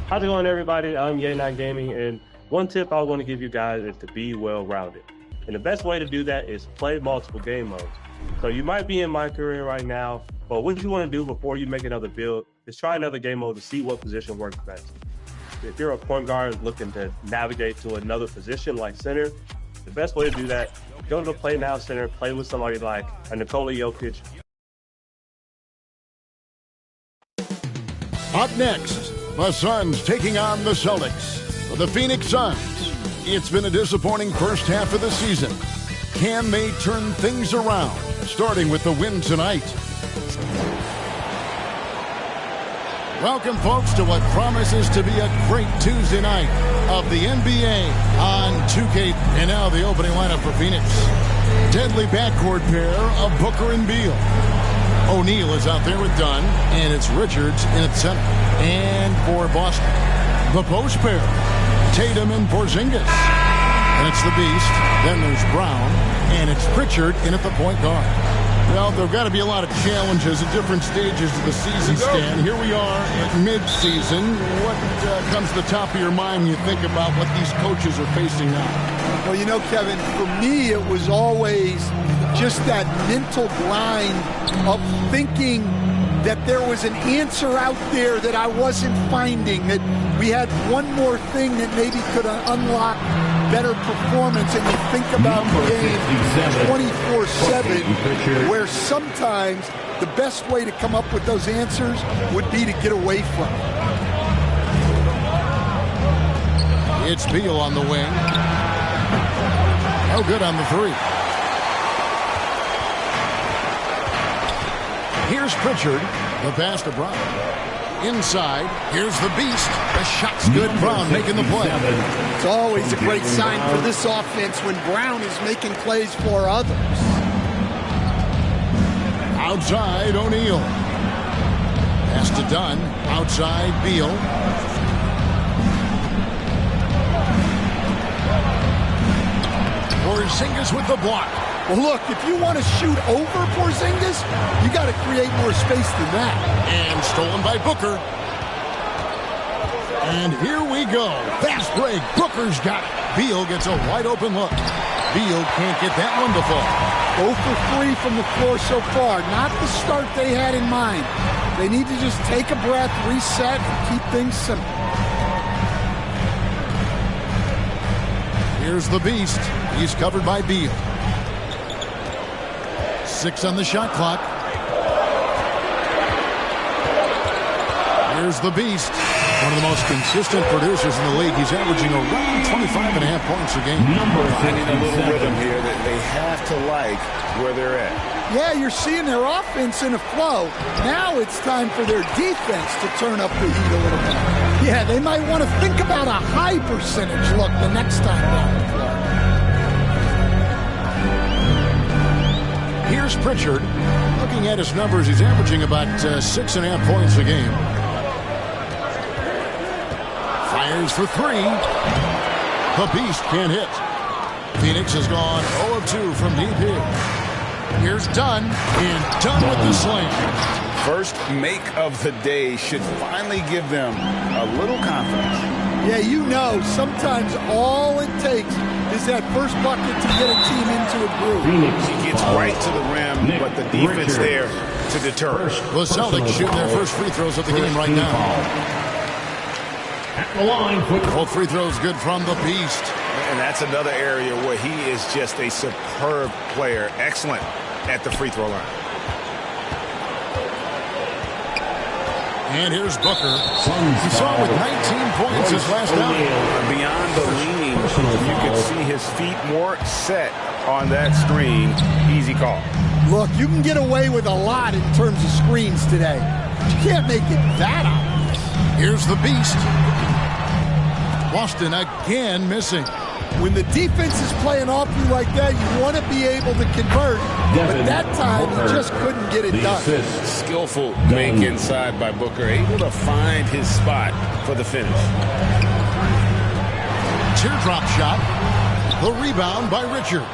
How's it going, everybody? I'm Yay9 Gaming, and one tip I want to give you guys is to be well-rounded. And the best way to do that is play multiple game modes. So you might be in my career right now, but what you want to do before you make another build is try another game mode to see what position works best. If you're a point guard looking to navigate to another position like center, the best way to do that, go to the Play Now Center, play with somebody like a Nikola Jokic. Up next, the Suns taking on the Celtics. For the Phoenix Suns, it's been a disappointing first half of the season. Can they turn things around, starting with the win tonight? Welcome, folks, to what promises to be a great Tuesday night of the NBA on 2K. And now the opening lineup for Phoenix. Deadly backcourt pair of Booker and Beal. O'Neal is out there with Dunn, and it's Richards in at center. And for Boston, the post pair, Tatum and Porzingis. And it's the Beast. Then there's Brown, and it's Pritchard in at the point guard. Well, there have got to be a lot of challenges at different stages of the season, Stan. Here we are at mid-season. What comes to the top of your mind when you think about what these coaches are facing now? Well, you know, Kevin, for me, it was always just that mental grind of thinking that there was an answer out there that I wasn't finding, that we had one more thing that maybe could unlock better performance, and you think about the game 24/7, where sometimes the best way to come up with those answers would be to get away from it. It's Beal on the wing. No good on the three. Here's Pritchard. The pass to Brown. Inside, here's the Beast. The shot's good. Brown making the play. It's always a great sign for this offense when Brown is making plays for others. Outside, O'Neal. Pass to Dunn. Outside, Beal. Porzingis with the block. Well, look, if you want to shoot over Porzingis, you got to create more space than that. And stolen by Booker. And here we go. Fast break. Booker's got it. Beal gets a wide open look. Beal can't get that one to fall. 0 for 3 from the floor so far. Not the start they had in mind. They need to just take a breath, reset, and keep things simple. Here's the Beast. He's covered by Beal. 6 on the shot clock. Here's the Beast. One of the most consistent producers in the league. He's averaging around 25.5 points a game. Finding a little rhythm here that they have to like where they're at. Yeah, you're seeing their offense in a flow. Now it's time for their defense to turn up the heat a little bit. Yeah, they might want to think about a high percentage look the next time down the floor. Here's Pritchard. Looking at his numbers, he's averaging about 6.5 points a game. Fires for 3. The Beast can't hit. Phoenix has gone 0 of 2 from deep here. Here's Dunn, and Dunn with the slam. First make of the day should finally give them a little confidence. Yeah, you know, sometimes all it takes is that first bucket to get a team into a groove. He gets right to the rim, but the defense there to deter. The Celtics shooting their first free throws of the game right now. At the line, both free throws good from the Beast. And that's another area where he is just a superb player. Excellent at the free throw line. And here's Booker. He saw with 19 points his last outing. Beyond the lean, you can see his feet more set on that screen. Easy call. Look, you can get away with a lot in terms of screens today. But you can't make it that obvious. Here's the Beast. Boston again missing. When the defense is playing off you like that, you want to be able to convert. But that time, he just couldn't get it done. Skillful make inside by Booker. Able to find his spot for the finish. Teardrop shot. The rebound by Richards.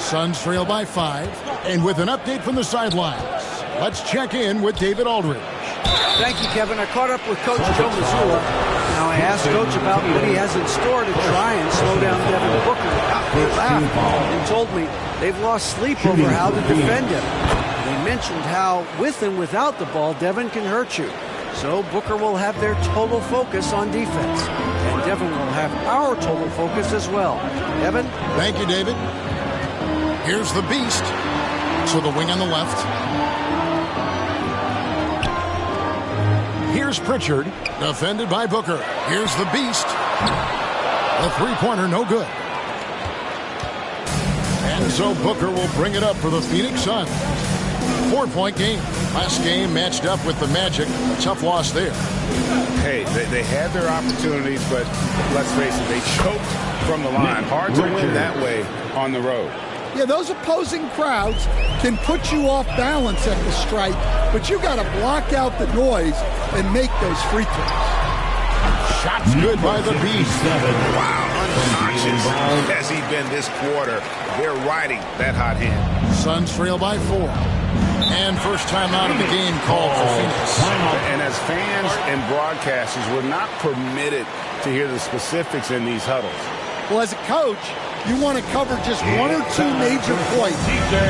Suns trail by 5. And with an update from the sidelines, let's check in with David Aldridge. Thank you, Kevin. I caught up with Coach Joe Mazzulla. Now I asked Coach about what he has in store to try and slow down Devin Booker. He laughed and told me they've lost sleep over how to defend him. They mentioned how, with and without the ball, Devin can hurt you. So Booker will have their total focus on defense. And Devin will have our total focus as well. Devin? Thank you, David. Here's the Beast. So the wing on the left. Here's Pritchard, defended by Booker. Here's the Beast. The three-pointer, no good. And so Booker will bring it up for the Phoenix Suns. 4-point game. Last game matched up with the Magic. Tough loss there. Hey, they had their opportunities, but let's face it, they choked from the line. Hard to win that way on the road. Yeah, those opposing crowds can put you off balance at the stripe, but you got to block out the noise and make those free throws. Shots good by the Beast. Wow, unconscious has he been this quarter. They're riding that hot hand. Suns trail by 4. And first time out of the game called for Phoenix. And as fans and broadcasters, we're not permitted to hear the specifics in these huddles. Well, as a coach, you want to cover just 1 or 2 major points.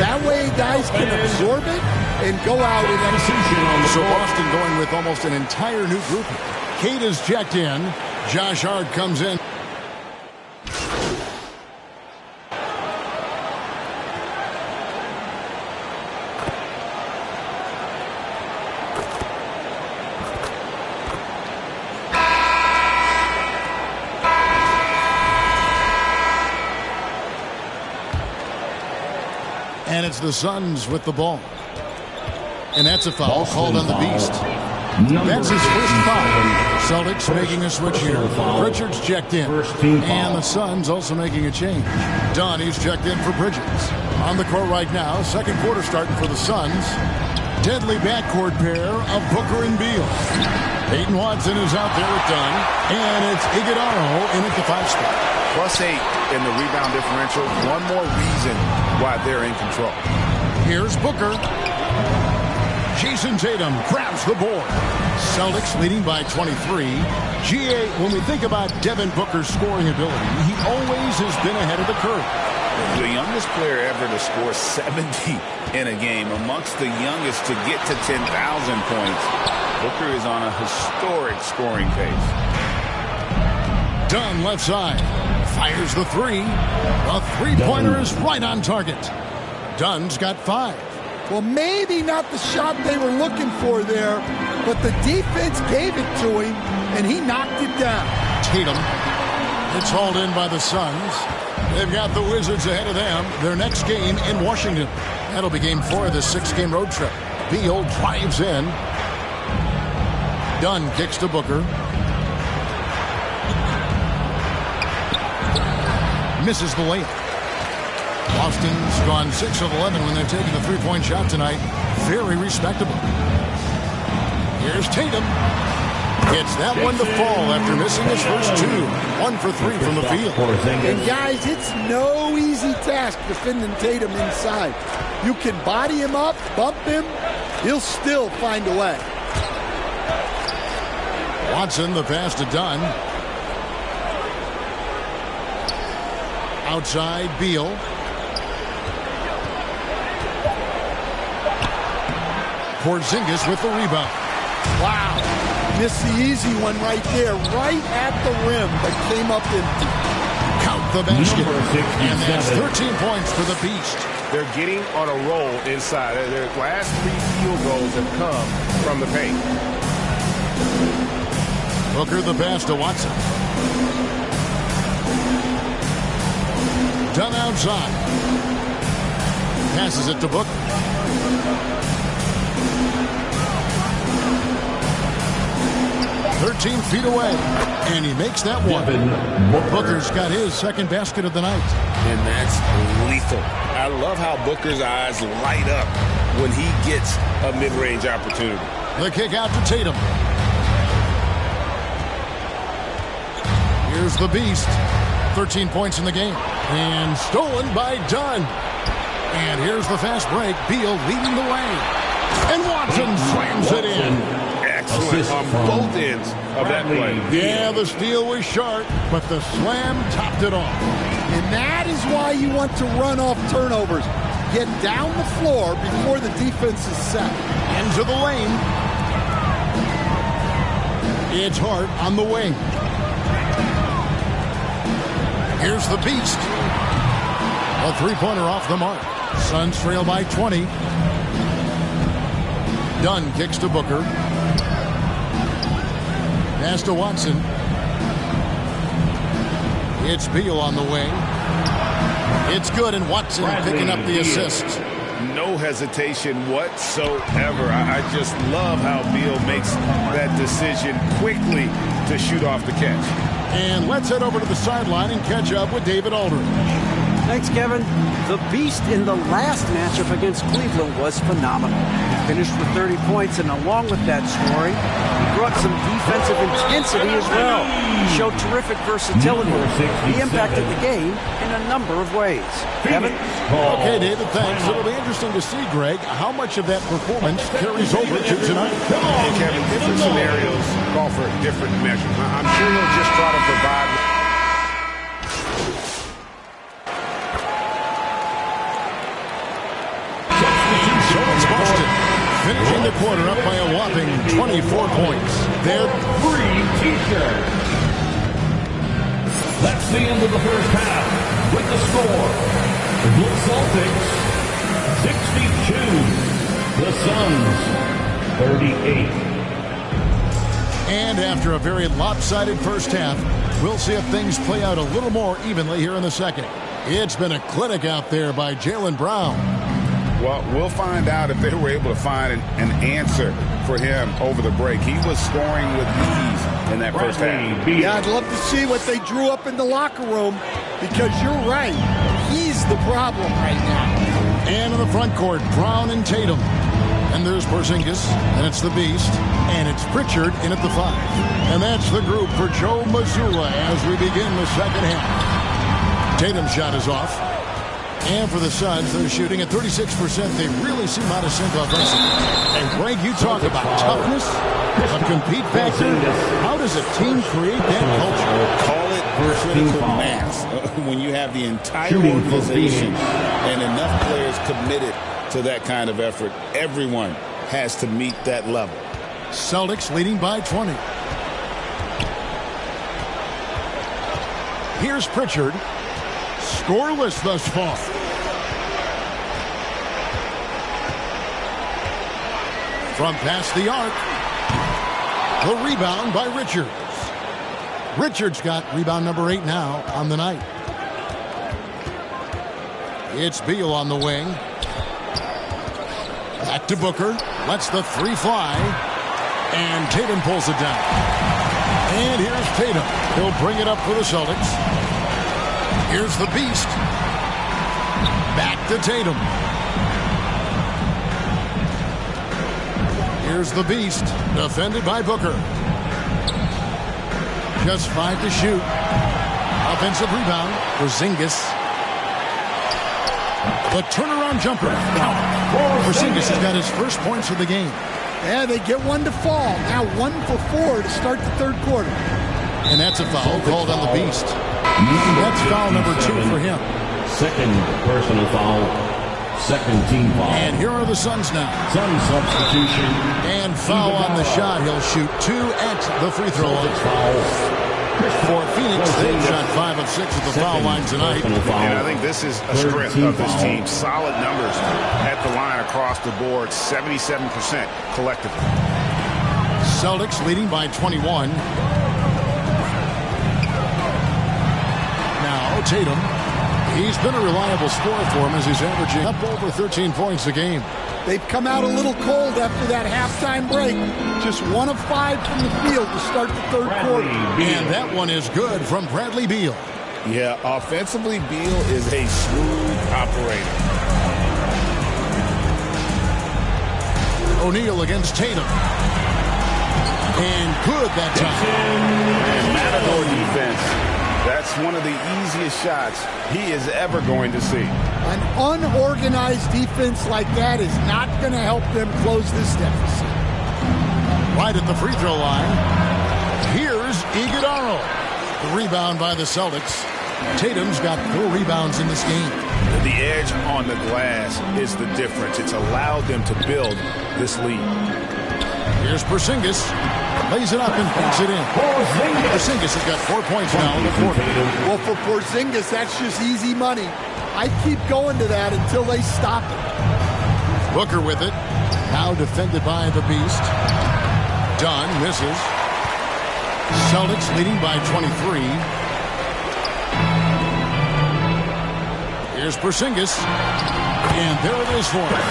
That way guys can absorb it and go out and execute. So Boston going with almost an entire new group. Kate is checked in. Josh Hart comes in. And it's the Suns with the ball. And that's a foul called on the Beast. That's his first foul. Celtics making a switch here. Richards checked in. And the Suns also making a change. Donnie's checked in for Bridges. On the court right now, second quarter starting for the Suns. Deadly backcourt pair of Booker and Beal. Peyton Watson is out there with Dunn. And it's Iguodala in at the 5 spot. +8 in the rebound differential. One more reason why they're in control. Here's Booker. Jason Tatum grabs the board. Celtics leading by 23. GA, when we think about Devin Booker's scoring ability, he always has been ahead of the curve. The youngest player ever to score 70 in a game, amongst the youngest to get to 10,000 points. Booker is on a historic scoring pace. Dunn left side. Fires the 3. The three-pointer is right on target. Dunn's got 5. Well, maybe not the shot they were looking for there, but the defense gave it to him, and he knocked it down. Tatum. It's hauled in by the Suns. They've got the Wizards ahead of them. Their next game in Washington. That'll be game 4 of this 6-game road trip. Beal drives in. Dunn kicks to Booker. Misses the layup. Boston's gone 6 of 11 when they're taking a three-point shot tonight. Very respectable. Here's Tatum. Gets that one to fall after missing his first 2. 1 for 3 from the field. And guys, it's no easy task defending Tatum inside. You can body him up, bump him, he'll still find a way. Watson, the pass to Dunn. Outside, Beal. Porzingis with the rebound. Wow. Missed the easy one right there, right at the rim, but came up empty. Count the basket. And that's 13 points for the Beast. They're getting on a roll inside. Their last 3 field goals have come from the paint. Booker the pass to Watson. Done outside. Passes it to Booker. "13 feet away," and he makes that one. Booker's got his second basket of the night. And that's lethal. I love how Booker's eyes light up when he gets a mid-range opportunity. The kick out to Tatum. Here's the Beast. 13 points in the game. And stolen by Dunn. And here's the fast break. Beal leading the way. And Watson slams it in. Excellent on both ends of that play. Yeah, the steal was sharp, but the slam topped it off. And that is why you want to run off turnovers. Get down the floor before the defense is set. Into the lane. It's Hart on the wing. Here's the Beast. A three-pointer off the mark. Suns trail by 20. Dunn kicks to Booker. Pass to Watson. It's Beal on the wing. It's good, and Watson picking up the assist. No hesitation whatsoever. I just love how Beal makes that decision quickly to shoot off the catch. And let's head over to the sideline and catch up with David Aldridge. Thanks, Kevin. The Beast in the last matchup against Cleveland was phenomenal. He finished with 30 points, and along with that scoring, he brought some defensive intensity as well. He showed terrific versatility. He impacted the game in a number of ways. Kevin? Okay, David, thanks. It'll be interesting to see, Greg, how much of that performance carries over to tonight. And Kevin, different scenarios call for different measures. I'm sure he'll just try to provide. Finishing the quarter up by a whopping 24 points. They're free t-shirt. That's the end of the first half with the score. The Celtics 62. The Suns 38. And after a very lopsided first half, we'll see if things play out a little more evenly here in the second. It's been a clinic out there by Jaylen Brown. Well, we'll find out if they were able to find an answer for him over the break. He was scoring with ease in that first half. Yeah, I'd love to see what they drew up in the locker room, because you're right. He's the problem right now. And in the front court, Brown and Tatum. And there's Porzingis, and it's the Beast, and it's Pritchard in at the 5. And that's the group for Joe Mazzulla as we begin the second half. Tatum's shot is off. And for the Suns, they're shooting at 36%. They really seem out of sync offensively. And Greg, you talk about toughness, a compete factor. How does a team create that culture? Call it critical mass. When you have the entire organization and enough players committed to that kind of effort, everyone has to meet that level. Celtics leading by 20. Here's Pritchard. Scoreless thus far. From past the arc. The rebound by Richards. Richards got rebound number 8 now on the night. It's Beal on the wing. Back to Booker. Lets the 3 fly. And Tatum pulls it down. And here's Tatum. He'll bring it up for the Celtics. Here's the Beast. Back to Tatum. Here's the Beast. Defended by Booker. Just 5 to shoot. Offensive rebound. Porzingis. The turnaround jumper. Porzingis has got his first points of the game. Yeah, they get one to fall. Now 1 for 4 to start the third quarter. And that's a foul called on the Beast. That's foul number 2 for him. Second personal foul. Second team foul. And here are the Suns now. Sun substitution. And foul on the shot. He'll shoot 2 at the free throw line. For Phoenix, they've shot 5 of 6 at the foul line tonight. And I think this is a strength of this team. Solid numbers at the line across the board. 77% collectively. Celtics leading by 21. Now Tatum. He's been a reliable scorer for him as he's averaging up over 13 points a game. They've come out a little cold after that halftime break. Just 1 of 5 from the field to start the third quarter. And that one is good from Bradley Beal. Yeah, offensively, Beal is a smooth operator. O'Neal against Tatum. And good that time. And Matador defense. That's one of the easiest shots he is ever going to see. An unorganized defense like that is not going to help them close this deficit. Right at the free throw line. Here's Iguodala. The rebound by the Celtics. Tatum's got 4 rebounds in this game. The edge on the glass is the difference. It's allowed them to build this lead. Here's Porzingis. Lays it up and banks it in. Porzingis has got 4 points now in the quarter. Well, for Porzingis, that's just easy money. I keep going to that until they stop it. Booker with it. Now defended by the Beast. Dunn misses. Celtics leading by 23. Here's Porzingis. And there it is for him.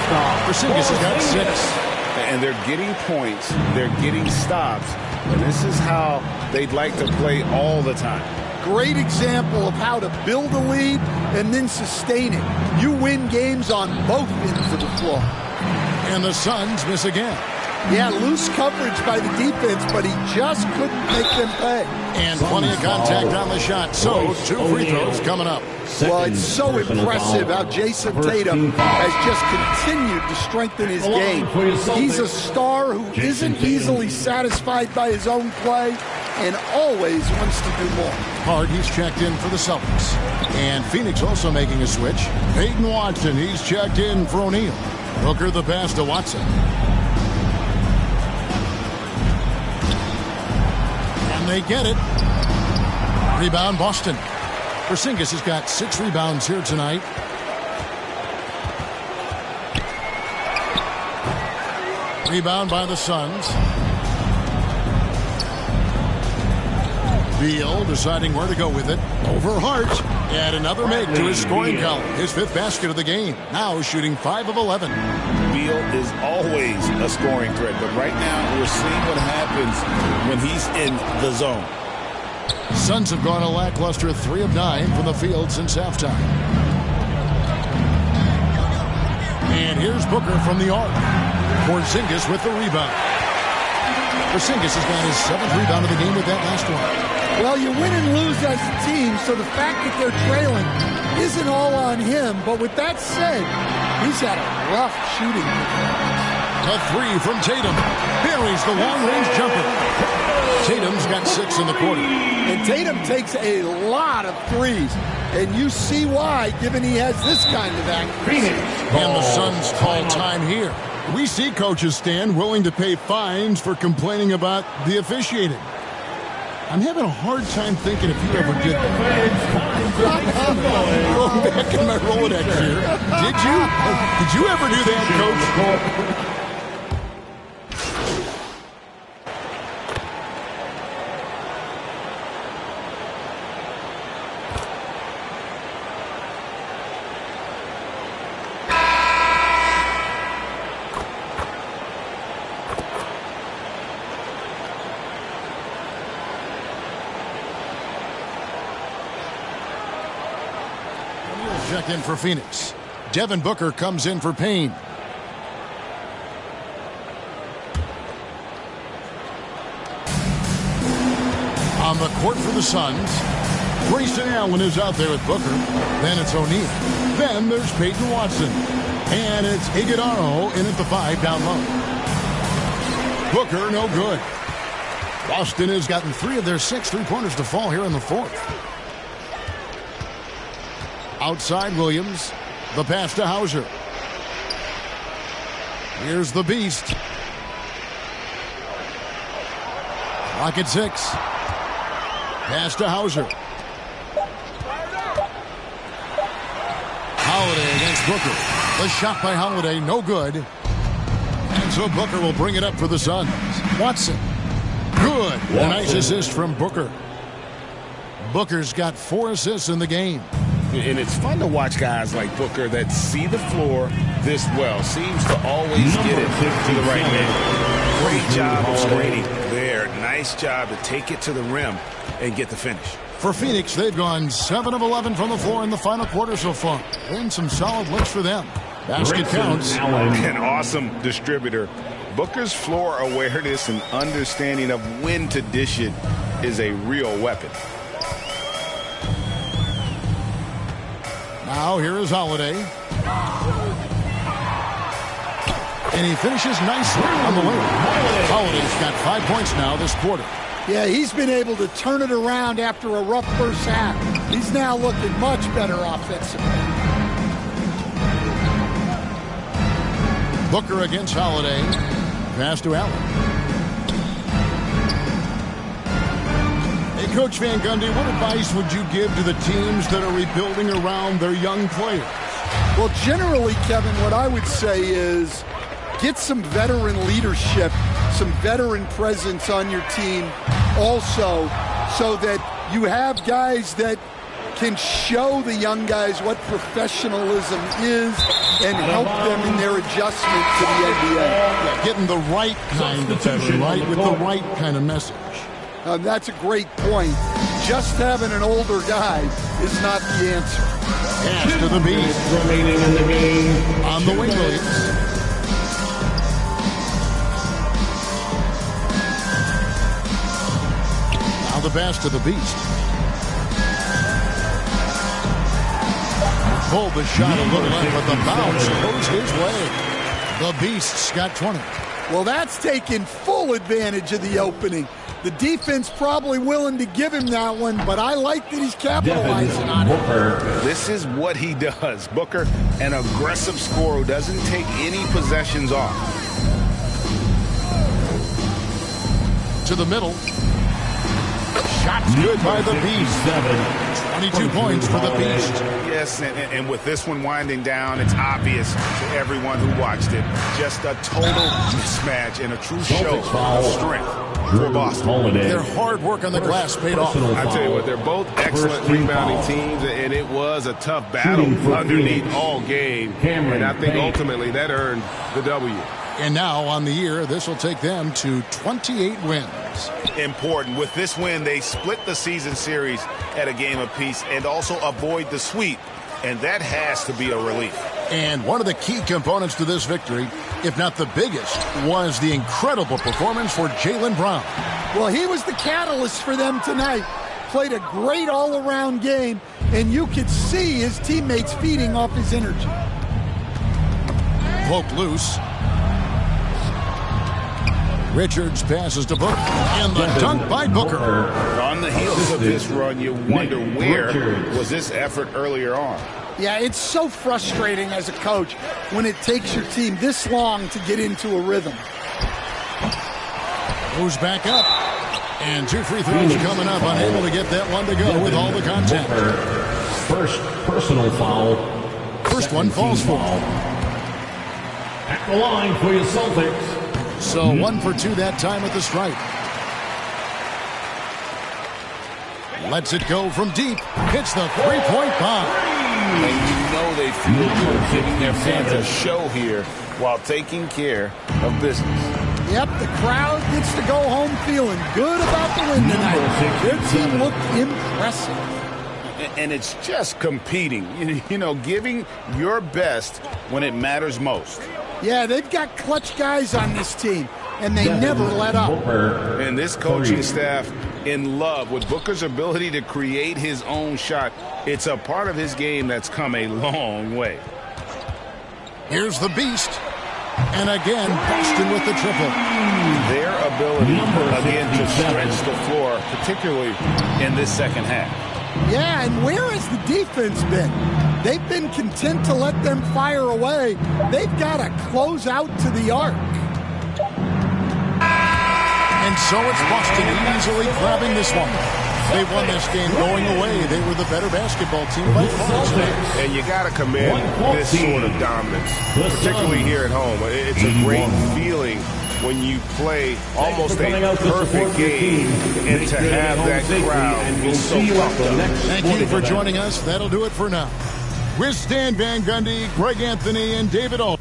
Porzingis has got 6. And they're getting points, they're getting stops, and this is how they'd like to play all the time. Great example of how to build a lead and then sustain it. You win games on both ends of the floor. And the Suns miss again. Yeah, loose coverage by the defense, but he just couldn't make them pay. And plenty of contact on the shot. So 2 free throws coming up. Well, it's so impressive how Jason Tatum has just continued to strengthen his game. He's a star who isn't easily satisfied by his own play and always wants to do more. Hard, he's checked in for the Celtics. And Phoenix also making a switch. Peyton Watson, he's checked in for O'Neal. Booker the pass to Watson. And they get it. Rebound Boston. Porzingis has got 6 rebounds here tonight. Rebound by the Suns. Beal deciding where to go with it. Over Hart. And another make to his scoring column. His 5th basket of the game. Now shooting 5 of 11. Beal is always a scoring threat, but right now we're seeing what happens when he's in the zone. Suns have gone a lackluster 3 of 9 from the field since halftime. And here's Booker from the arc. Porzingis with the rebound. Porzingis has got his 7th rebound of the game with that last one. Well, you win and lose as a team, so the fact that they're trailing isn't all on him. But with that said, he's had a rough shooting. A 3 from Tatum. Buries the long-range jumper. Tatum's got 6 in the quarter. And Tatum takes a lot of threes. And you see why, given he has this kind of accuracy. And the Suns call time here. We see coaches stand willing to pay fines for complaining about the officiating. I'm having a hard time thinking if you ever did that. Going back in my Rolodex here. Did you ever do that, Coach? Check in for Phoenix. Devin Booker comes in for Payne. On the court for the Suns, Grayson Allen is out there with Booker. Then it's O'Neal. Then there's Peyton Watson. And it's Iguodala in at the 5 down low. Booker no good. Boston has gotten 3 of their 6 3-pointers to fall here in the 4th. Outside Williams. The pass to Hauser. Here's the Beast. Clock at 6. Pass to Hauser. Holiday against Booker. The shot by Holiday, no good. And so Booker will bring it up for the Suns. Watson. Good. A nice assist from Booker. Booker's got 4 assists in the game. And it's fun to watch guys like Booker that see the floor this well. Seems to always get it to the right man. Great job of screening there. Nice job to take it to the rim and get the finish. For Phoenix, they've gone 7 of 11 from the floor in the final quarter so far. Been some solid looks for them. Basket counts. An awesome distributor. Booker's floor awareness and understanding of when to dish it is a real weapon. Now here is Holiday. And he finishes nicely on the wing. Holiday's got 5 points now this quarter. Yeah, he's been able to turn it around after a rough first half. He's now looking much better offensively. Booker against Holiday. Pass to Allen. Hey, Coach Van Gundy, what advice would you give to the teams that are rebuilding around their young players? Well, generally, Kevin, what I would say is get some veteran leadership, some veteran presence on your team also, so that you have guys that can show the young guys what professionalism is and help them in their adjustment to the NBA. Yeah, getting the right kind of veteran, right, with the right kind of message. That's a great point. Just having an older guy is not the answer. Pass to the Beast. Remaining in the game. On the wing, Williams. Now the pass to the Beast. Pulled the shot a little left, but the bounce goes his way. The Beast's got 20. Well, that's taking full advantage of the opening. The defense probably willing to give him that one, but I like that he's capitalizing on it. This is what he does. Booker, an aggressive scorer who doesn't take any possessions off. To the middle. Shots good by the Beast. 22 points for the Beast. Yes, and with this one winding down, it's obvious to everyone who watched it. Just a total mismatch and a true show of strength for Boston. Their hard work on the glass paid off. I tell you what, they're both excellent rebounding teams, and it was a tough battle underneath all game. And I think ultimately that earned the W. And now on the year, this will take them to 28 wins. Important. With this win, they split the season series at a game apiece and also avoid the sweep. And that has to be a relief. And one of the key components to this victory, if not the biggest, was the incredible performance for Jaylen Brown. Well, he was the catalyst for them tonight. Played a great all-around game, and you could see his teammates feeding off his energy. Poked loose. Richards passes to Booker. And the dunk by Booker. On the heels of this run, you wonder where was this effort earlier on. Yeah, it's so frustrating as a coach when it takes your team this long to get into a rhythm. Moves back up. And 2 free throws coming up. Unable to get that one to go with all the contact. First personal foul. First one falls for. At the line for your Celtics. So 1 for 2 that time at the stripe. Lets it go from deep. Hits the three-point bomb. And you know they feel good giving their fans a show here while taking care of business. Yep, the crowd gets to go home feeling good about the win tonight. Their team looked impressive. And it's just competing, you know, giving your best when it matters most. Yeah, they've got clutch guys on this team, and they never let up. And this coaching staff in love with Booker's ability to create his own shot. It's a part of his game that's come a long way. Here's the Beast. And again, Boston with the triple. Their ability, again, to stretch the floor, particularly in this second half. Yeah, and where has the defense been? They've been content to let them fire away. They've got to close out to the arc. And so it's Boston easily grabbing this one. They won this game going away. They were the better basketball team by far. And you got to commend this sort of dominance, particularly here at home. It's a great feeling when you play almost a perfect game and to have that crowd be so pumped up. Thank you for joining us. That'll do it for now. With Stan Van Gundy, Greg Anthony, and David Aldridge.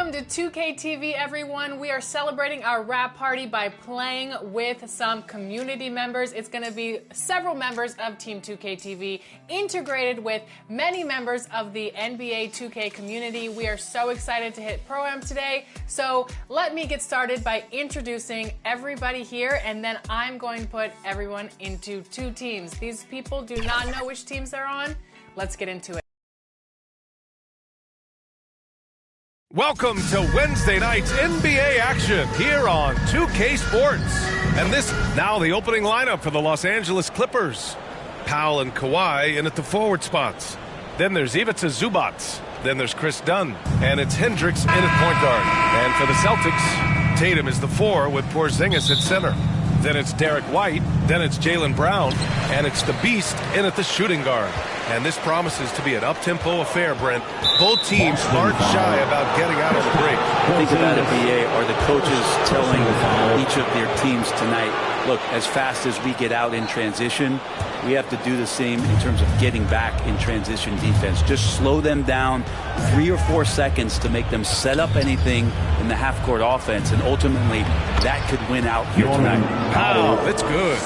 Welcome to 2K TV, everyone. We are celebrating our wrap party by playing with some community members. It's going to be several members of Team 2K TV integrated with many members of the NBA 2K community. We are so excited to hit Pro-Am today. So let me get started by introducing everybody here, and then I'm going to put everyone into two teams. These people do not know which teams they're on. Let's get into it. Welcome to Wednesday night's NBA action here on 2K Sports. And this, now the opening lineup for the Los Angeles Clippers. Powell and Kawhi in at the forward spots. Then there's Ivica Zubac. Then there's Chris Dunn. And it's Hendricks in at point guard. And for the Celtics, Tatum is the 4 with Porzingis at center. Then it's Derek White. Then it's Jaylen Brown. And it's the Beast in at the shooting guard. And this promises to be an up-tempo affair, Brent. Both teams aren't shy about getting out of the break. Think about it, BA. Are the coaches telling each of their teams tonight, look, as fast as we get out in transition, we have to do the same in terms of getting back in transition defense. Just slow them down 3 or 4 seconds to make them set up anything in the half-court offense, and ultimately that could win out here tonight. Wow, that's good.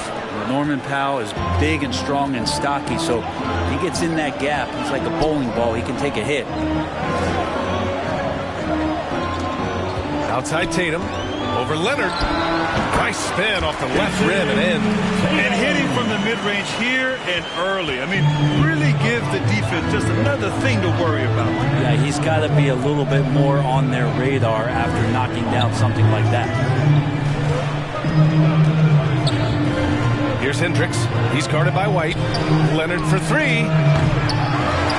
Norman Powell is big and strong and stocky, so he gets in that gap. He's like a bowling ball. He can take a hit. Outside Tatum, over Leonard. Nice spin off the left rim and in. And hitting from the mid-range here and early. I mean, really give the defense just another thing to worry about. Yeah, he's got to be a little bit more on their radar after knocking down something like that. Here's Hendricks. He's guarded by White. Leonard for 3.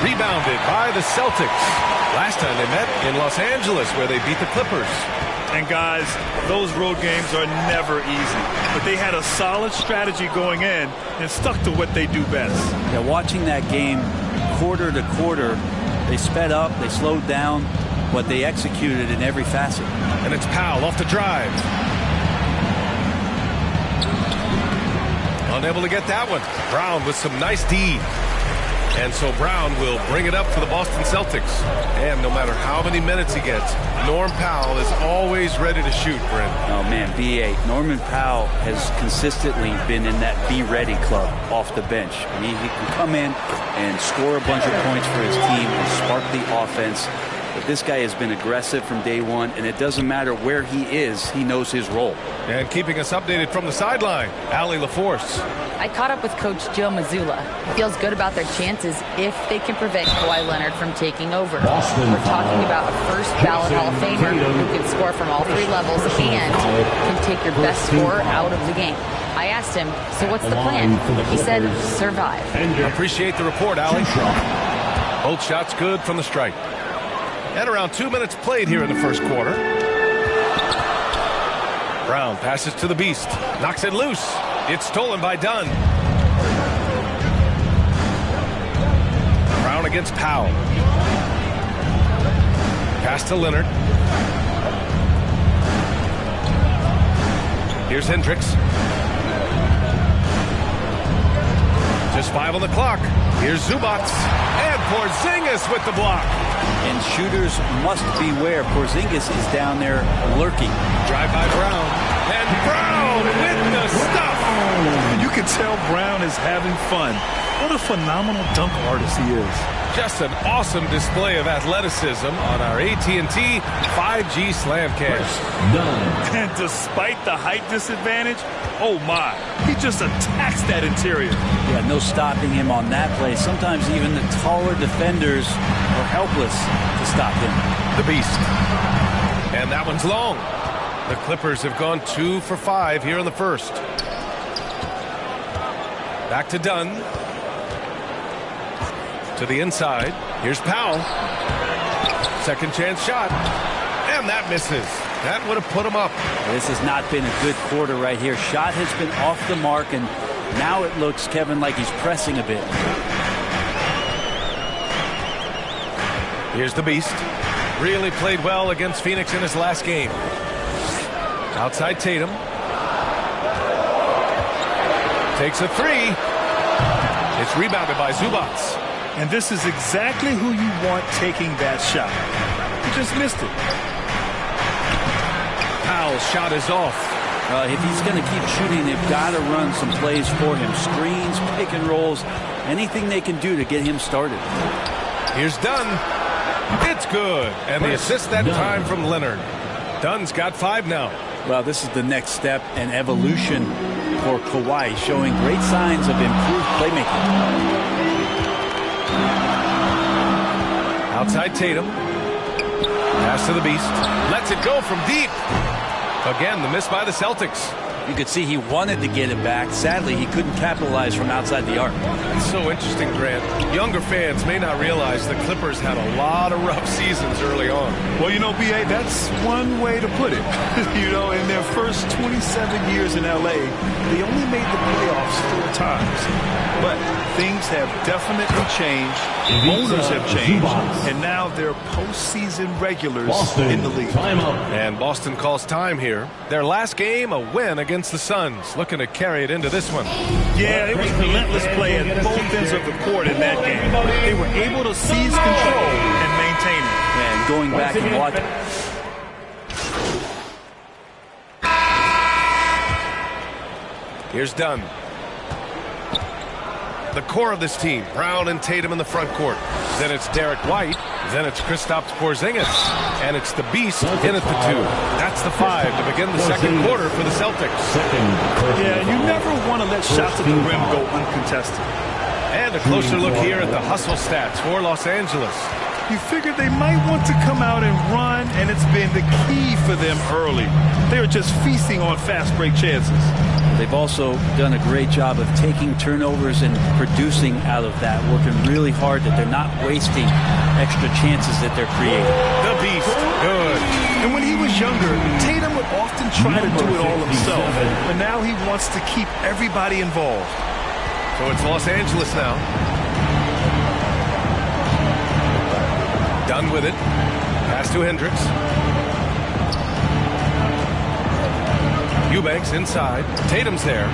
Rebounded by the Celtics. Last time they met in Los Angeles, where they beat the Clippers. And guys, those road games are never easy. But they had a solid strategy going in and stuck to what they do best. Yeah, watching that game quarter to quarter, they sped up, they slowed down, but they executed in every facet. And it's Powell off the drive. Unable to get that one. Brown with some nice D. And so Brown will bring it up for the Boston Celtics. And no matter how many minutes he gets, Norm Powell is always ready to shoot, Brent. Oh, man, B.A. Norman Powell has consistently been in that be-ready club off the bench. He can come in and score a bunch of points for his team and spark the offense. But this guy has been aggressive from day one, and it doesn't matter where he is, he knows his role. And keeping us updated from the sideline, Allie LaForce. I caught up with Coach Joe Mazzulla. He feels good about their chances if they can prevent Kawhi Leonard from taking over. We're talking about a first ballot Hall of Famer who can score from all 3 levels and can take your best scorer out of the game. I asked him, so what's the plan? He said, survive. Appreciate the report, Allie. Both shots good from the stripe. And around 2 minutes played here in the first quarter. Brown passes to the Beast. Knocks it loose. It's stolen by Dunn. Brown against Powell. Pass to Leonard. Here's Hendricks. Just 5 on the clock. Here's Zubac. And Porzingis with the block. And shooters must beware. Porzingis is down there lurking. Drive by Brown. And Brown with the stuff. You can tell Brown is having fun. What a phenomenal dunk artist he is. Just an awesome display of athleticism on our AT&T 5G Slamcast. And despite the height disadvantage, oh my, he just attacks that interior. Yeah, no stopping him on that play. Sometimes even the taller defenders are helpless to stop him. The Beast. And that one's long. The Clippers have gone 2 for 5 here in the first. Back to Dunn. To the inside. Here's Powell. Second chance shot. And that misses. That would have put him up. This has not been a good quarter right here. Shot has been off the mark, and now it looks, Kevin, like he's pressing a bit. Here's the Beast. Really played well against Phoenix in his last game. Outside Tatum. Takes a 3. It's rebounded by Zubac. And this is exactly who you want taking that shot. He just missed it. Powell's shot is off. If he's going to keep shooting, they've got to run some plays for him. Screens, pick and rolls, anything they can do to get him started. Here's Dunn. It's good. And the assist that time from Leonard. Dunn's got 5 now. Well, this is the next step and evolution for Kawhi, showing great signs of improved playmaking. Outside Tatum. Pass to the Beast. Lets it go from deep. Again, the miss by the Celtics. You could see he wanted to get it back. Sadly, he couldn't capitalize from outside the arc. It's so interesting, Grant. Younger fans may not realize the Clippers had a lot of rough seasons early on. Well, you know, B.A., that's one way to put it. You know, in their first 27 years in L.A., they only made the playoffs 4 times. But things have definitely changed. Owners have changed. And now they're postseason regulars in the league. And Boston calls time here. Their last game, a win against the Suns. Looking to carry it into this one. Yeah, it was relentless play at both ends of the court in that game. They were able to seize control and maintain it. And going back and watching. Here's Dunn. The core of this team, Brown and Tatum in the front court. Then it's Derek White. Then it's Kristaps Porzingis. And it's the Beast in at the 2. That's the 5 to begin the second quarter for the Celtics. Yeah, you never want to let shots at the rim go uncontested. And a closer look here at the hustle stats for Los Angeles. You figured they might want to come out and run, and it's been the key for them early. They're just feasting on fast break chances. They've also done a great job of taking turnovers and producing out of that, working really hard that they're not wasting extra chances that they're creating. The Beast, good. And when he was younger, Tatum would often try to do it all himself, but now he wants to keep everybody involved. So it's Los Angeles now. Done with it. Pass to Hendricks. Eubanks inside. Tatum's there.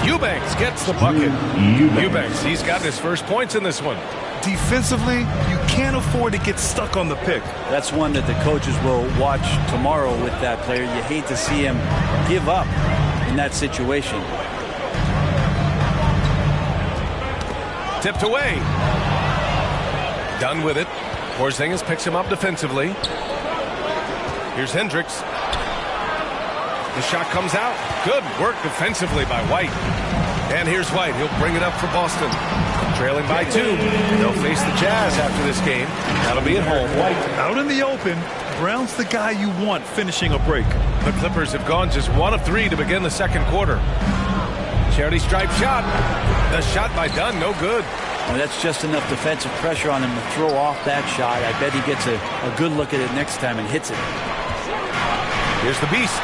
Eubanks gets the bucket. Eubanks, he's got his first points in this one. Defensively, you can't afford to get stuck on the pick. That's one that the coaches will watch tomorrow with that player. You hate to see him give up in that situation. Tipped away. Done with it. Porzingis picks him up defensively. Here's Hendricks. The shot comes out. Good work defensively by White. And here's White. He'll bring it up for Boston. Trailing by 2. They'll face the Jazz after this game. That'll be at home. White out in the open. Brown's the guy you want finishing a break. The Clippers have gone just 1 of 3 to begin the second quarter. Charity stripe shot. The shot by Dunn, no good. Well, that's just enough defensive pressure on him to throw off that shot. I bet he gets a good look at it next time and hits it. Here's the Beast.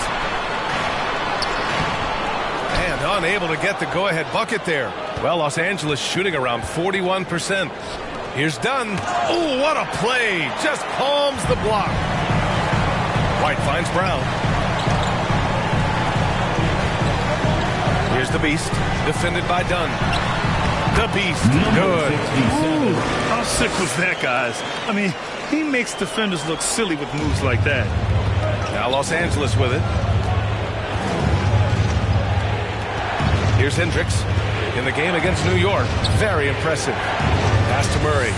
And unable to get the go-ahead bucket there. Well, Los Angeles shooting around 41%. Here's Dunn. Oh, what a play. Just palms the block. White finds Brown. Here's the Beast. Defended by Dunn. The Beast. Good. Ooh, how sick was that, guys? I mean, he makes defenders look silly with moves like that. Now Los Angeles with it. Here's Hendricks in the game against New York. Very impressive. Pass to Murray.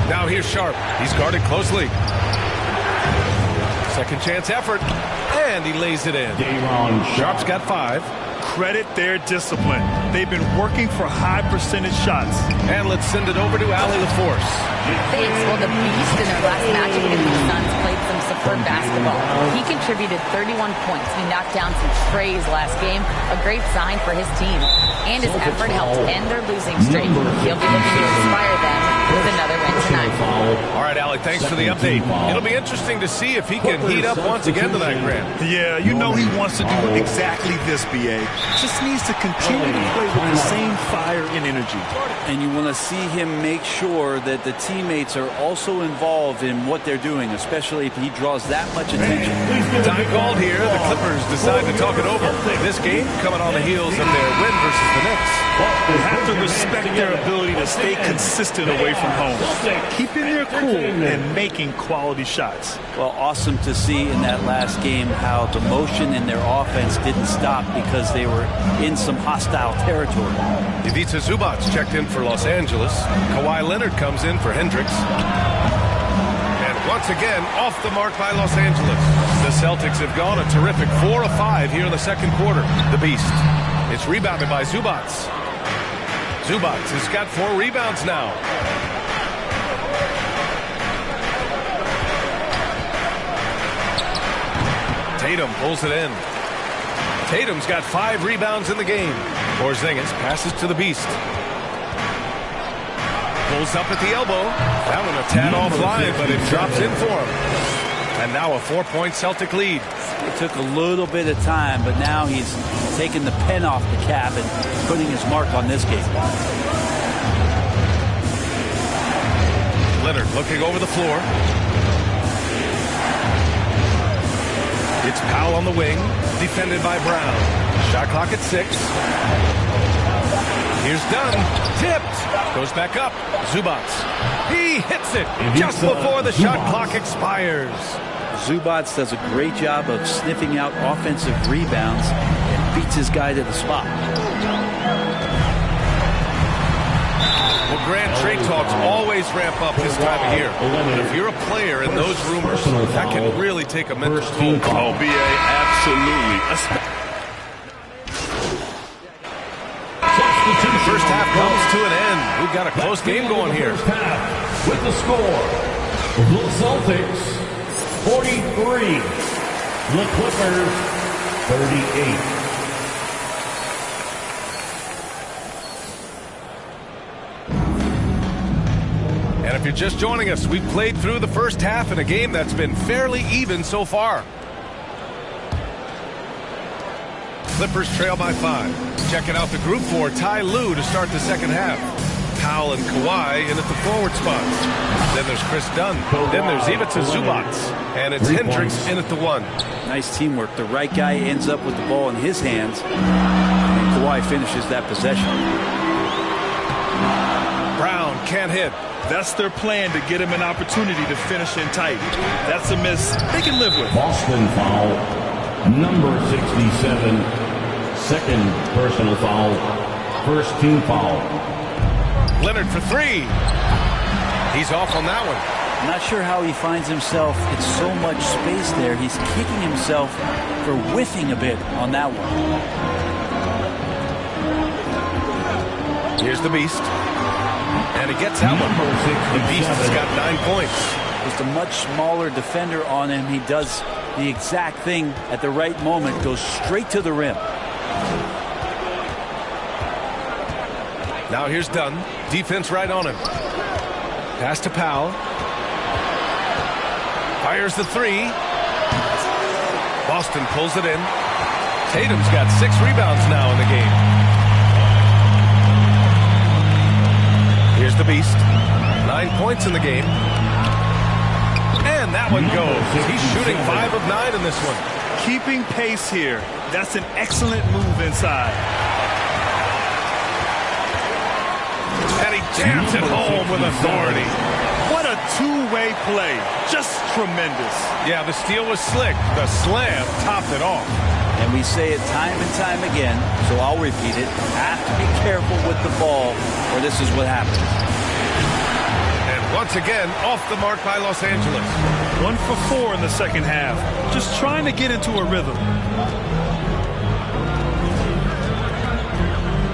Now here's Sharp. He's guarded closely. Second chance effort. And he lays it in. Sharp's got 5. Credit their discipline. They've been working for high percentage shots. And let's send it over to Allie LaForce. Thanks. Well, the Beast in their last match against the Suns played some superb basketball. He contributed 31 points. He knocked down some trays last game. A great sign for his team. And his effort helped end their losing streak. He'll be looking to inspire them with another win tonight. All right, Allie, thanks for the update. It'll be interesting to see if he can heat up once again tonight, Grant. Yeah, you know he wants to do exactly this, B.A. Just needs to continue to play with the same fire and energy. And you want to see him make sure that the teammates are also involved in what they're doing, especially if he draws that much attention. Time called here. The Clippers decide to talk it over. This game coming on the heels of their win versus the Knicks. You have to respect their ability to stay consistent away from home, keeping their cool and making quality shots. Well, awesome to see in that last game how the motion in their offense didn't stop because they were in some hostile territory. Ivica Zubac checked in for Los Angeles. Kawhi Leonard comes in for Hendricks. And once again, off the mark by Los Angeles. The Celtics have gone a terrific 4 of 5 here in the second quarter. The Beast. It's rebounded by Zubac. Zubac has got 4 rebounds now. Tatum pulls it in. Tatum's got 5 rebounds in the game. Porzingis passes to the Beast. Pulls up at the elbow. That one a tad offline, but it drops in for him. And now a 4-point Celtic lead. It took a little bit of time, but now he's taking the pen off the cap and putting his mark on this game. Leonard looking over the floor. It's Powell on the wing, defended by Brown. Shot clock at 6. Here's Dunn. Tipped. Goes back up. Zubac. He hits it just before the shot clock expires. Zubac does a great job of sniffing out offensive rebounds and beats his guy to the spot. Well, Grant, trade talks always ramp up this time of year. But if you're a player in those rumors, that can really take a mental toll. Oh, B.A., absolutely. The first half comes to an end. We've got a close game going here. With the score, the Celtics 43, the Clippers 38. And if you're just joining us, we've played through the first half in a game that's been fairly even so far. Clippers trail by 5. Checking out the group for Ty Lue to start the second half. Powell and Kawhi in at the forward spot. Then there's Chris Dunn. Then there's Ivica Zubac. And it's Hendricks in at the 1. Nice teamwork. The right guy ends up with the ball in his hands, and Kawhi finishes that possession. Brown can't hit. That's their plan, to get him an opportunity to finish in tight. That's a miss they can live with. Boston foul, number 67. Second personal foul. First team foul. Leonard for 3. He's off on that one. I'm not sure how he finds himself in so much space there. He's kicking himself for whiffing a bit on that one. Here's the Beast. And he gets that one. The Beast has got 9 points. Just a much smaller defender on him. He does the exact thing at the right moment. Goes straight to the rim. Now here's Dunn. Defense right on him. Pass to Powell. Fires the 3. Boston pulls it in. Tatum's got 6 rebounds now in the game. Here's the Beast. 9 points in the game. And that one goes. He's shooting 5 of 9 in this one. Keeping pace here. That's an excellent move inside. And he jams it home with authority. What a two-way play. Just tremendous. Yeah, the steal was slick. The slam topped it off. And we say it time and time again, so I'll repeat it. Have to be careful with the ball, or this is what happens. And once again, off the mark by Los Angeles. 1 for 4 in the second half. Just trying to get into a rhythm.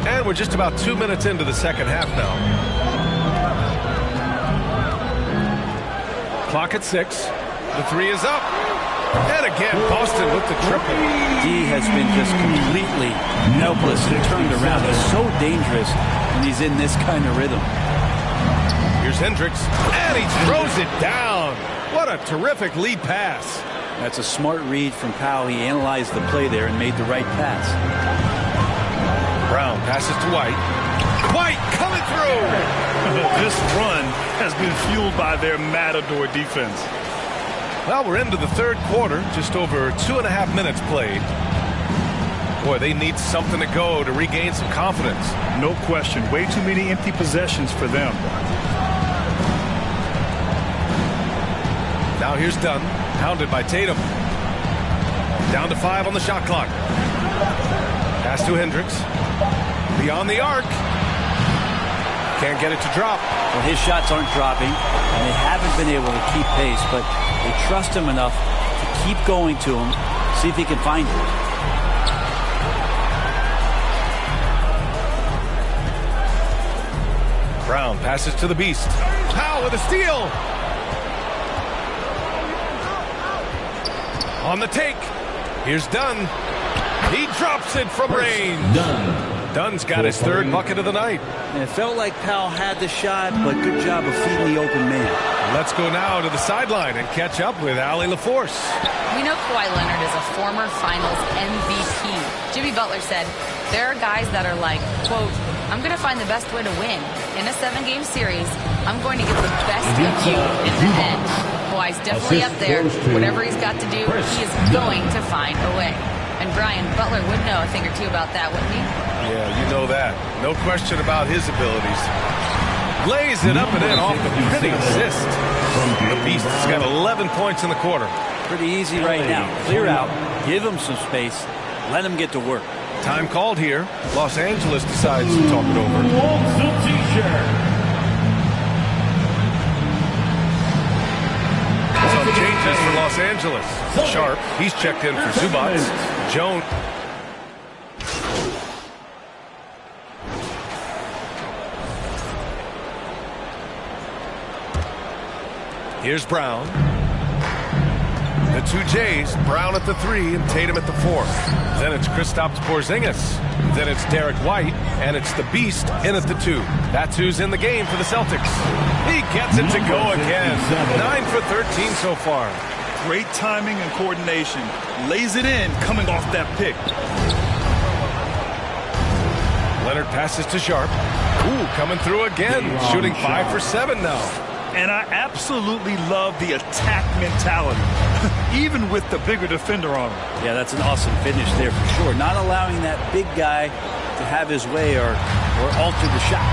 And we're just about 2 minutes into the second half now. Clock at 6. The 3 is up. And again, Boston with the triple. D has been just completely helpless and turned around. He's so dangerous when he's in this kind of rhythm. Here's Hendricks, and he throws it down. What a terrific lead pass. That's a smart read from Powell. He analyzed the play there and made the right pass. Brown passes to White. White coming through. This run has been fueled by their Matador defense. Well, we're into the third quarter, just over 2.5 minutes played. Boy, they need something to go to regain some confidence. No question. Way too many empty possessions for them. Now here's Dunn, hounded by Tatum. Down to 5 on the shot clock. Pass to Hendricks. Beyond the arc. Can't get it to drop. Well, his shots aren't dropping, and they haven't been able to keep pace, but they trust him enough to keep going to him, see if he can find him. Brown passes to the Beast. Powell with a steal. On the take. Here's Dunn. He drops it from range. Dunn's got his third bucket of the night. And it felt like Powell had the shot, but good job of feeding the open man. Let's go now to the sideline and catch up with Allie LaForce. We know Kawhi Leonard is a former Finals MVP. Jimmy Butler said, there are guys that are like, quote, I'm going to find the best way to win. In a 7-game series, I'm going to get the best of you in the end. Kawhi's definitely up there. Whatever he's got to do, he is going to find a way. And Brian, Butler would know a thing or two about that, wouldn't he? Yeah, you know that. No question about his abilities. Lays it up and in off the pretty assist. The Beast's got 11 points in the quarter. Pretty easy right now. Clear out, give him some space, let him get to work. Time called here. Los Angeles decides to talk it over. Some changes for Los Angeles. Sharp, he's checked in for Zubats. Jones. Here's Brown. The two J's, Brown at the 3 and Tatum at the 4. Then it's Kristaps Porzingis. Then it's Derek White, and it's the Beast in at the 2. That's who's in the game for the Celtics. He gets it to go again. 9 for 13 so far. Great timing and coordination. Lays it in, coming off that pick. Leonard passes to Sharp. Ooh, coming through again. Shooting 5 for 7 now. And I absolutely love the attack mentality, even with the bigger defender on him. Yeah, that's an awesome finish there for sure. Not allowing that big guy to have his way or alter the shot.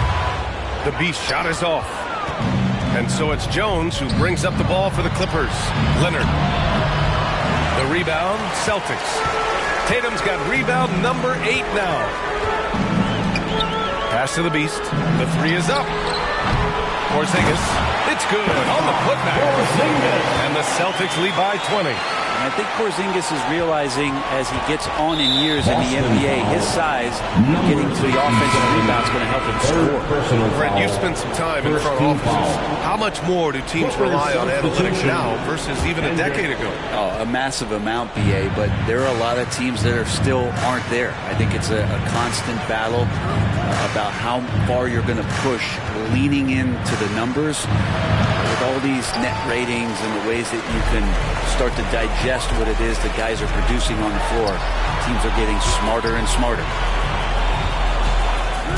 The Beast shot is off. And so it's Jones who brings up the ball for the Clippers. Leonard. The rebound, Celtics. Tatum's got rebound number 8 now. Pass to the Beast. The 3 is up. Porzingis. It's good on the putback. And the Celtics lead by 20. And I think Porzingis is realizing as he gets on in years in the NBA, his size, getting to the offensive rebound is going to help him score. Brent, you've spent some time in front offices. How much more do teams rely on analytics now versus even a decade ago? Oh, a massive amount, BA, but there are a lot of teams that are still aren't there. I think it's a constant battle about how far you're going to push, leaning into the numbers with all these net ratings and the ways that you can start to digest what it is that guys are producing on the floor. Teams are getting smarter and smarter.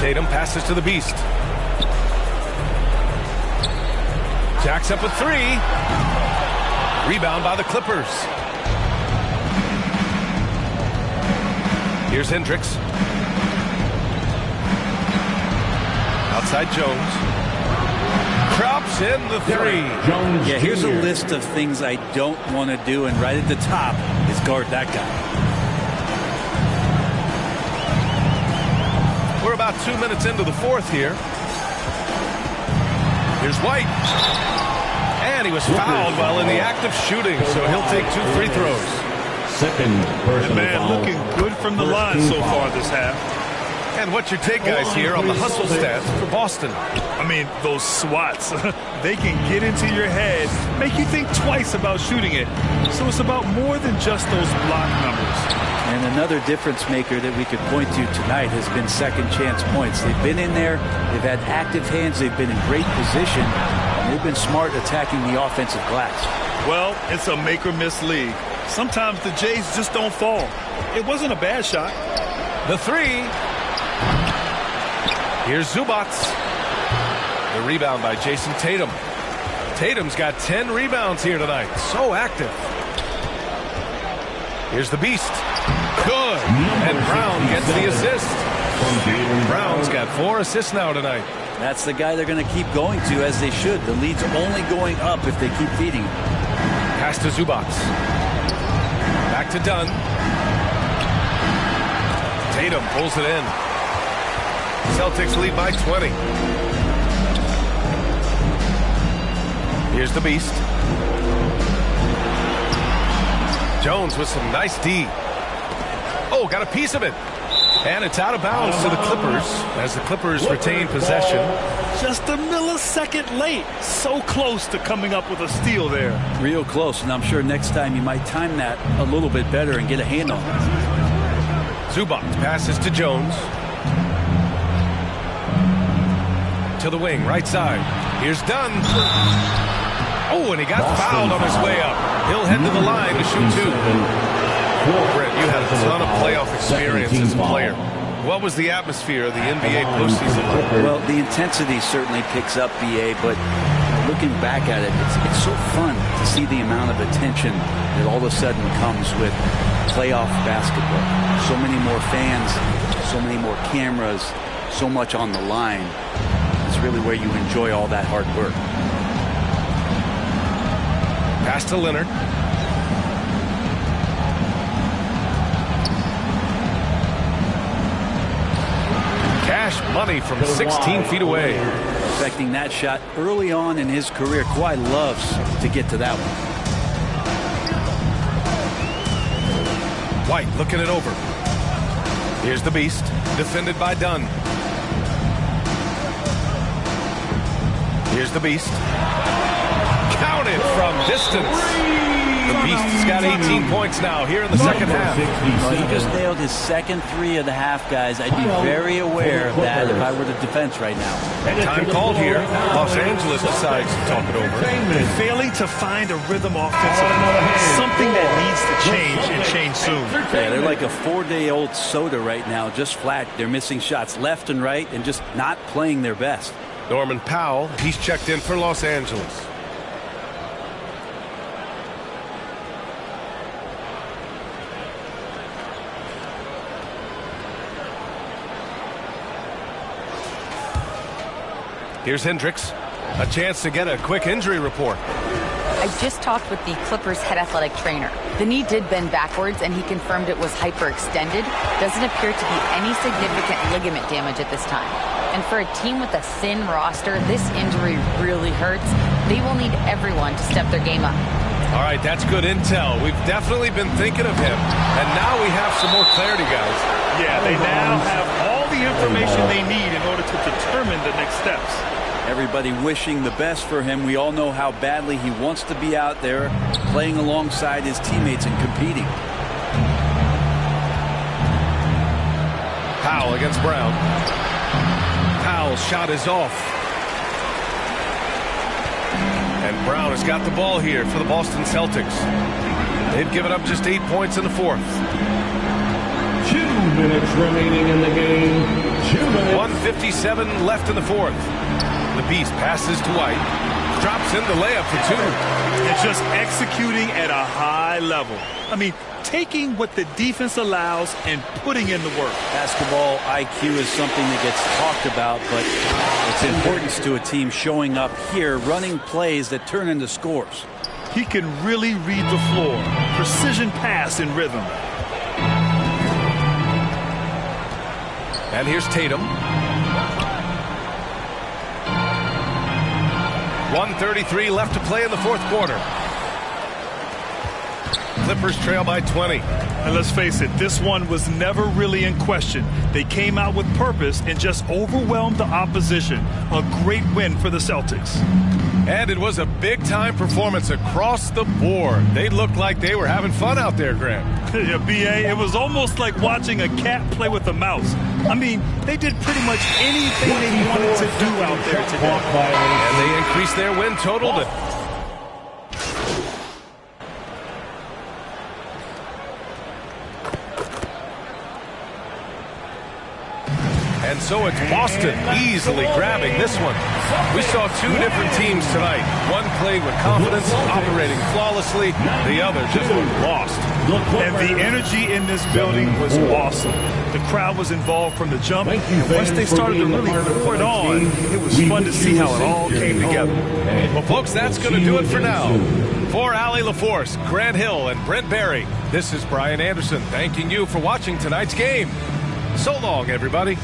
Tatum passes to the Beast. Jacks up a 3. Rebound by the Clippers. Here's Hendricks. Outside Jones. Drops in the 3. Yeah, here's a list of things I don't want to do, and right at the top is guard that guy. We're about 2 minutes into the fourth here. Here's White. And he was fouled while in the act of shooting, so he'll take 2 free throws. The man looking good from the line so far this half. And what's your take, guys, here on the hustle stats for Boston? I mean, those swats, they can get into your head, make you think twice about shooting it. So it's about more than just those block numbers. And another difference maker that we could point to tonight has been second chance points. They've been in there, they've had active hands, they've been in great position, and they've been smart attacking the offensive glass. Well, it's a make or miss league. Sometimes the Jays just don't fall. It wasn't a bad shot. The 3. Here's Zubats. The rebound by Jason Tatum. Tatum's got 10 rebounds here tonight. So active. Here's the beast. Good. And Brown gets the assist. Brown's got 4 assists now tonight. That's the guy they're going to keep going to, as they should. The lead's only going up if they keep feeding him. Pass to Zubac. Back to Dunn. Tatum pulls it in. Celtics lead by 20. Here's the beast. Jones with some nice D. Oh, got a piece of it. And it's out of bounds to the Clippers as the Clippers retain possession. Just a millisecond late. So close to coming up with a steal there. Real close, and I'm sure next time you might time that a little bit better and get a hand on it. Zubac passes to Jones. To the wing, right side. Here's Dunn. Oh, and he got fouled on his way up. He'll head to the line to shoot 2. Brett, you had a ton of playoff experience as a player. What was the atmosphere of the NBA postseason like? Well, the intensity certainly picks up, BA, but looking back at it, it's so fun to see the amount of attention that all of a sudden comes with playoff basketball. So many more fans, so many more cameras, so much on the line. It's really where you enjoy all that hard work. Pass to Leonard. Cash money from 16 feet away. Expecting that shot early on in his career. Kawhi loves to get to that one. White looking it over. Here's the beast. Defended by Dunn. Here's the beast. Counted from distance. The Beast's got 18 points now here in the second half. Well, he just nailed his second 3 of the half, guys. I'd be very aware of that if I were the defense right now. Time called here. Los Angeles decides to talk it over. Failing to find a rhythm offensively. Something that needs to change and change soon. Yeah, they're like a 4-day-old soda right now, just flat. They're missing shots left and right and just not playing their best. Norman Powell, he's checked in for Los Angeles. Here's Hendricks. A chance to get a quick injury report. I just talked with the Clippers head athletic trainer. The knee did bend backwards, and he confirmed it was hyperextended. Doesn't appear to be any significant ligament damage at this time. And for a team with a thin roster, this injury really hurts. They will need everyone to step their game up. All right, that's good intel. We've definitely been thinking of him. And now we have some more clarity, guys. Yeah, they now have all the information they need in order to determine the next steps. Everybody wishing the best for him. We all know how badly he wants to be out there playing alongside his teammates and competing. Powell against Brown. Powell's shot is off. And Brown has got the ball here for the Boston Celtics. They've given up just 8 points in the fourth. 2 minutes remaining in the game. 2 minutes. 1:57 left in the fourth. The Beast passes to White. Drops in the layup for 2. And just executing at a high level. I mean, taking what the defense allows and putting in the work. Basketball IQ is something that gets talked about, but its importance to a team showing up here, running plays that turn into scores. He can really read the floor. Precision pass in rhythm. And here's Tatum. 1:33 left to play in the fourth quarter. Clippers trail by 20. And let's face it, this one was never really in question. They came out with purpose and just overwhelmed the opposition. A great win for the Celtics. And it was a big-time performance across the board. They looked like they were having fun out there, Grant. Yeah, B.A., it was almost like watching a cat play with a mouse. I mean, they did pretty much anything they wanted to do out there today. And they increased their win total to... And And so it's Boston easily grabbing this one. We saw two different teams tonight. One played with confidence, operating flawlessly. The other just looked lost. And the energy in this building was awesome. The crowd was involved from the jump. And once they started to really pour it on, it was fun to see how it all came together. Well, folks, that's going to do it for now. For Allie LaForce, Grant Hill, and Brent Barry, this is Brian Anderson thanking you for watching tonight's game. So long, everybody.